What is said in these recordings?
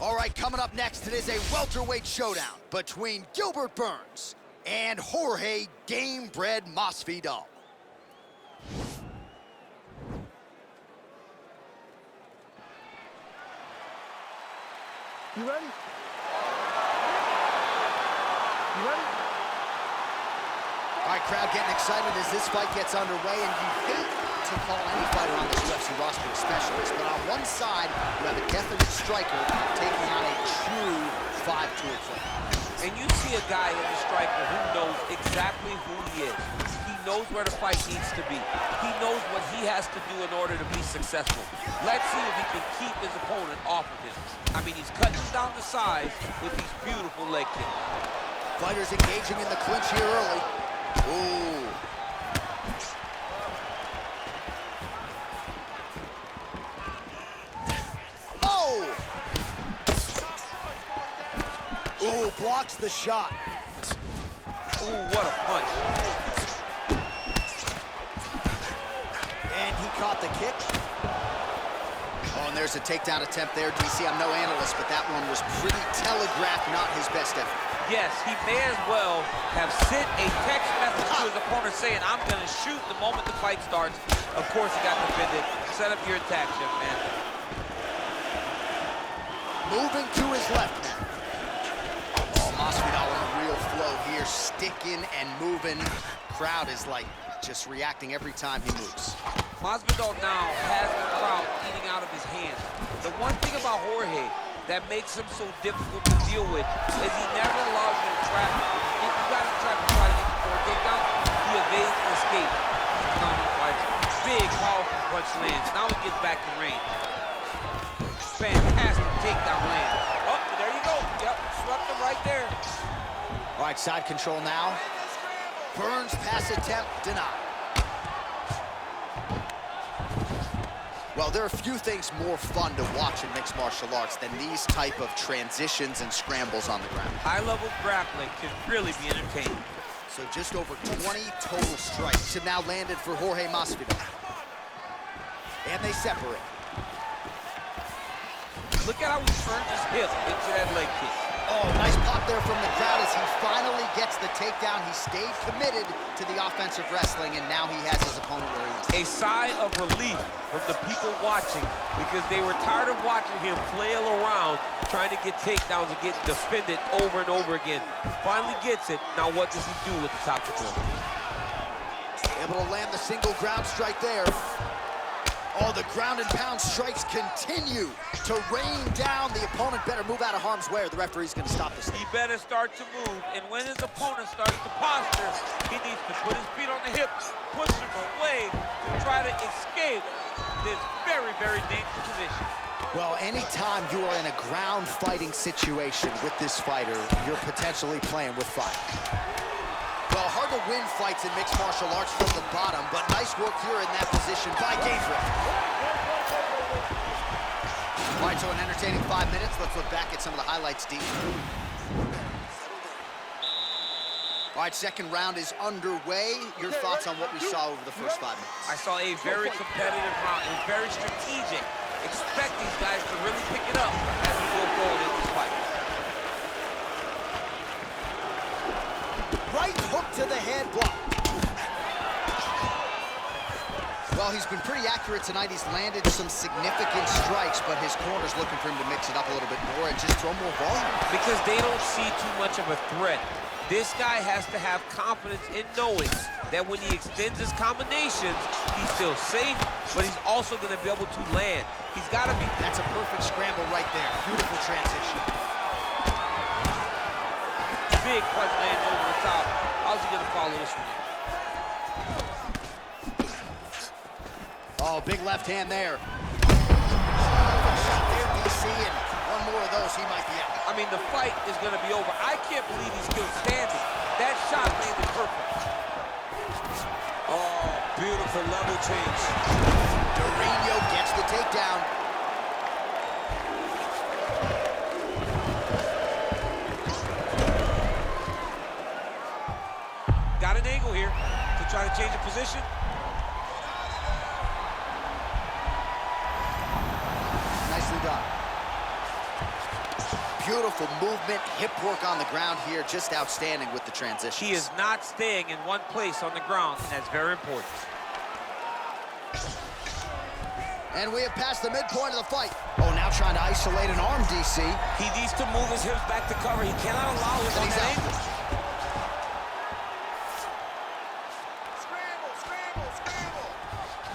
All right, coming up next, it is a welterweight showdown between Gilbert Burns and Jorge Gamebred MASVIDAL. You ready? You ready? All right, crowd getting excited as this fight gets underway, and you hate to call any fighter on this UFC roster a specialist, but on one side, you have a definite striker taking on a true five-tool player. And you see a guy in the striker who knows exactly who he is. He knows where the fight needs to be. He knows what he has to do in order to be successful. Let's see if he can keep his opponent off of him. I mean, he's cutting down the size with these beautiful leg kicks. Fighters engaging in the clinch here early. Ooh. Oh! Ooh, blocks the shot. Ooh, what a punch. And he caught the kick. Oh, and there's a takedown attempt there, DC. I'm no analyst, but that one was pretty telegraphed, not his best effort. Yes, he may as well have sent a text message to his opponent saying, I'm going to shoot the moment the fight starts. Of course, he got defended. Set up your attack, young man. Moving to his left now. Oh, MASVIDAL in a real flow here, sticking and moving. Crowd is like just reacting every time he moves. MASVIDAL now has the crowd eating out of his hands. The one thing about Jorge that makes him so difficult to deal with is he never allows you to trap him. If you got to trap him, try to get the takedown, he evades and escapes. He's counter-fighting. Big, powerful punch lands. Now he gets back to range. Fantastic takedown land. Oh, there you go. Yep, swept him right there. All right, side control now. Burns pass attempt denied. Well, there are a few things more fun to watch in mixed martial arts than these type of transitions and scrambles on the ground. High-level grappling can really be entertaining. So just over 20 total strikes have now landed for Jorge MASVIDAL. And they separate. Look at how he turns his hip into that leg kick. Oh, nice pop there from the crowd as he finally gets the takedown. He stayed committed to the offensive wrestling, and now he has his opponent where he is. A sigh of relief from the people watching because they were tired of watching him flail around trying to get takedowns and get defended over and over again. Finally gets it. Now what does he do with the top control? Able to land the single ground strike there. Oh, the ground and pound strikes continue to rain down. The opponent better move out of harm's way or the referee's going to stop this. He better start to move, and when his opponent starts to posture, he needs to put his feet on the hips, push him away to try to escape this very, very dangerous position. Well, anytime you are in a ground fighting situation with this fighter, you're potentially playing with fire. Well, hard to win fights in mixed martial arts from the bottom, but nice work here in that position by Gamebred. All right, so an entertaining 5 minutes. Let's look back at some of the highlights, Dean. All right, second round is underway. Your thoughts on what we saw over the first 5 minutes? I saw a very competitive round. It was very strategic. Expect these guys to really pick it up as we go forward in this fight. Right hook to the head block. Well, he's been pretty accurate tonight. He's landed some significant strikes, but his corner's looking for him to mix it up a little bit more and just throw more volume. Because they don't see too much of a threat. This guy has to have confidence in knowing that when he extends his combinations, he's still safe, but he's also going to be able to land. He's got to be... That's a perfect scramble right there. Beautiful transition. Big punch lands over the top. How's he gonna follow this one? Oh, big left hand there. Shot there, DC, and one more of those, he might be out. I mean, the fight is gonna be over. I can't believe he's still standing. That shot landed perfect. Oh, beautiful level change. Dorino gets the takedown. Got an angle here to try to change the position. Nicely done. beautiful movement, hip work on the ground here, just outstanding with the transitions. He is not staying in one place on the ground, and that's very important. And we have passed the midpoint of the fight. Oh, now trying to isolate an arm, DC. He needs to move his hips back to cover. He cannot allow him on that angle.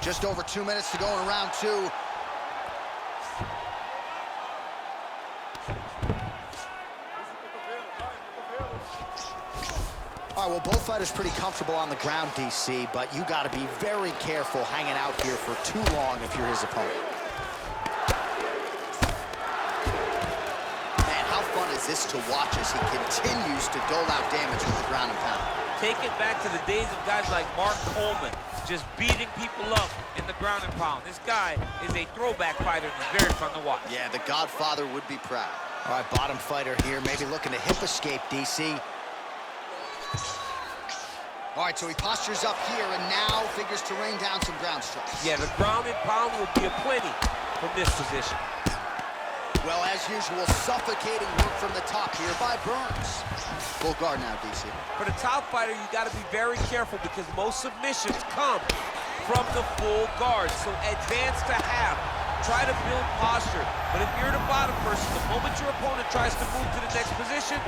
Just over 2 minutes to go in round 2. All right, well, both fighters pretty comfortable on the ground, DC, but you got to be very careful hanging out here for too long if you're his opponent. Man, how fun is this to watch as he continues to dole out damage with the ground and pound? Take it back to the days of guys like Mark Coleman, just beating people up in the ground and pound. This guy is a throwback fighter, and it's very fun to watch. Yeah, the Godfather would be proud. All right, bottom fighter here, maybe looking to hip escape, DC. All right, so he postures up here and now figures to rain down some ground strikes. Yeah, the ground and pound will be a plenty from this position. Well, as usual, suffocating work from the top here by Burns. Full guard now, DC. For the top fighter, you got to be very careful because most submissions come from the full guard. So advance to half. Try to build posture. But if you're the bottom person, the moment your opponent tries to move to the next position,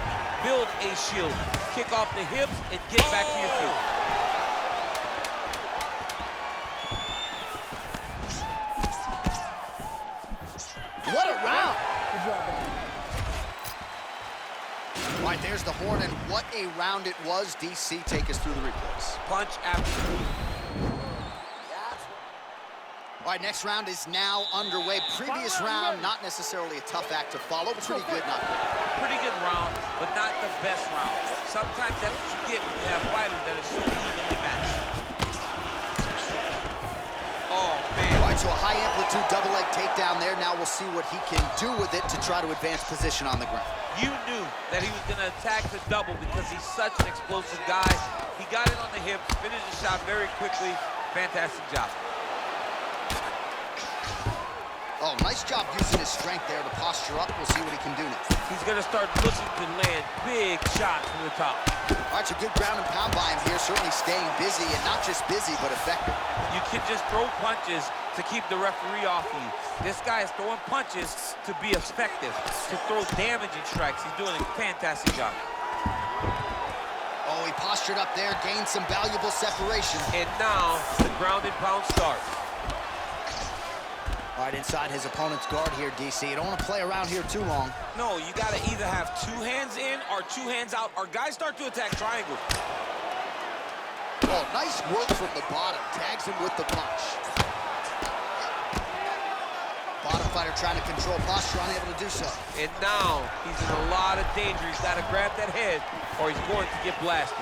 build a shield. Kick off the hips and get back to your feet. What a round! Good job, man. All right, there's the horn, and what a round it was. DC, take us through the replays. Punch after. All right, next round is now underway. Previous round, not necessarily a tough act to follow. Pretty good, not good. Pretty good round, but not the best round. Sometimes that's what you get when you have fighters that are so evenly matched. Oh, man. All right, so a high amplitude double leg takedown there. Now we'll see what he can do with it to try to advance position on the ground. You knew that he was going to attack the double because he's such an explosive guy. He got it on the hips, finished the shot very quickly. Fantastic job. Oh, nice job using his strength there to posture up. We'll see what he can do next. He's going to start looking to land big shots from the top. All right, so good ground and pound by him here. Certainly staying busy, and not just busy, but effective. You can just throw punches to keep the referee off you. This guy is throwing punches to be effective, to throw damaging strikes. He's doing a fantastic job. Oh, he postured up there, gained some valuable separation. And now the ground and pound starts. All right, inside his opponent's guard here, DC. You don't want to play around here too long. No, you got to either have 2 hands in or 2 hands out, or guys start to attack triangle. Oh, nice work from the bottom. Tags him with the punch. Bottom fighter trying to control posture, unable to do so. And now he's in a lot of danger. He's got to grab that head or he's going to get blasted.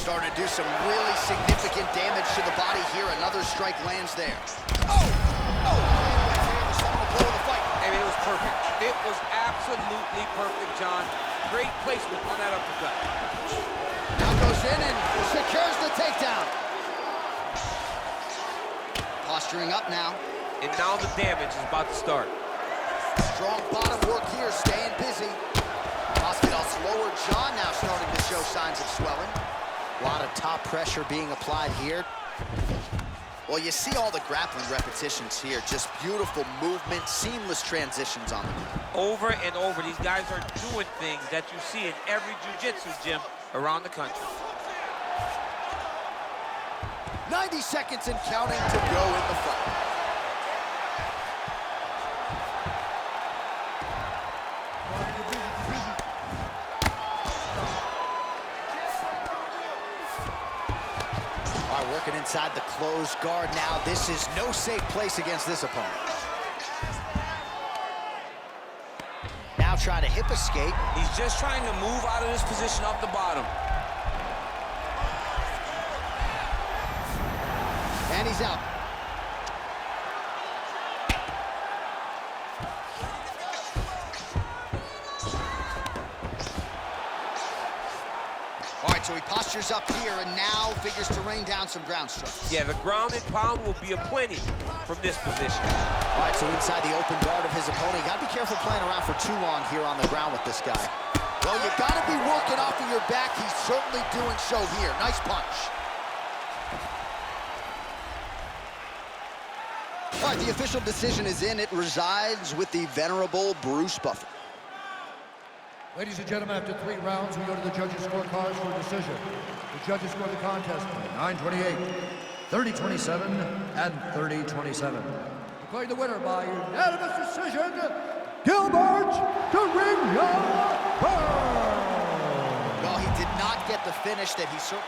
Starting to do some really significant damage to the body here. Another strike lands there. Oh! Oh! The fight. I mean, it was perfect. It was absolutely perfect, John. Great placement on that uppercut. Now goes in and secures the takedown. Posturing up now. And now the damage is about to start. Strong bottom work here, staying busy. MASVIDAL's lower jaw now starting to show signs of swelling. A lot of top pressure being applied here. Well, you see all the grappling repetitions here. Just beautiful movement, seamless transitions on the ground. Over and over, these guys are doing things that you see in every jiu-jitsu gym around the country. 90 seconds and counting to go in the fight. All right, working inside the closed guard now. This is no safe place against this opponent. Now trying to hip escape. He's just trying to move out of this position off the bottom. And he's out. All right, so he postures up here, and now figures to rain down some ground strikes. Yeah, the ground and pound will be aplenty from this position. All right, so inside the open guard of his opponent. You gotta be careful playing around for too long here on the ground with this guy. Well, you gotta be working off of your back. He's certainly doing so here. Nice punch. All right, the official decision is in. It resides with the venerable Bruce Buffer. Ladies and gentlemen, after 3 rounds, we go to the judges' scorecards for a decision. The judges scored the contest 9-28, 30-27, and 30-27. Declaring the winner by unanimous decision, Gilbert Durinho Burns. Well, he did not get the finish that he certainly...